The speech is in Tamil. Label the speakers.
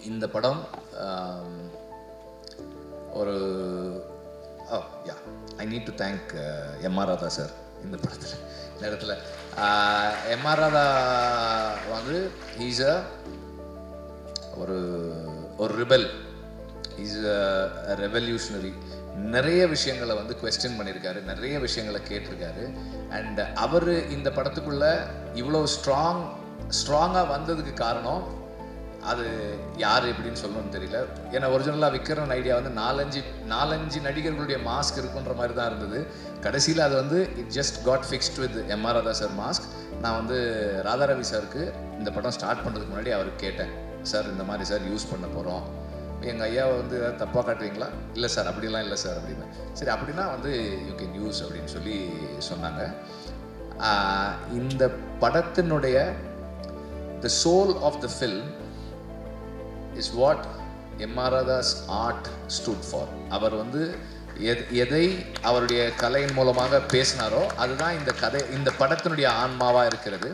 Speaker 1: இந்த படம் ஒரு I need to thank MR Radha sir. இந்த படத்தில் இந்த இடத்துல எம்ஆர் ராதா வந்து ஹீஸ் ஒரு ரிபல், இஸ் அ ரெவல்யூஷனரி. நிறைய விஷயங்களை வந்து குவெஸ்டின் பண்ணியிருக்காரு, நிறைய விஷயங்களை கேட்டிருக்காரு. அண்ட் அவர் இந்த படத்துக்குள்ளே இவ்வளோ ஸ்ட்ராங்காக வந்ததுக்கு காரணம் அது யார் எப்படின்னு சொல்லணும்னு தெரியல. ஏன்னா ஒரிஜினலாக விற்கிற ஐடியா வந்து நாலஞ்சு நடிகர்களுடைய மாஸ்க் இருக்குன்ற மாதிரி தான் இருந்தது. கடைசியில் அது வந்து it just got fixed with MR Radha sir mask. நான் வந்து ராதாரவி சாருக்கு இந்த படம் ஸ்டார்ட் பண்ணுறதுக்கு முன்னாடி அவருக்கு கேட்டேன், சார் இந்த மாதிரி சார் யூஸ் பண்ண போகிறோம், எங்கள் ஐயாவை வந்து ஏதாவது தப்பாக காட்டுவீங்களா? இல்லை சார் அப்படிலாம் இல்லை சார் அப்படின்னு. சரி அப்படின்னா வந்து யூ கேன் யூஸ் அப்படின்னு சொல்லி சொன்னாங்க. இந்த படத்தினுடைய the soul of the film is what M R Radha's art stood for. அவர் வந்து எதை அவருடைய கலையின் மூலமாக பேசினாரோ அதுதான் இந்த படத்தினுடைய ஆன்மாவாக இருக்கிறது.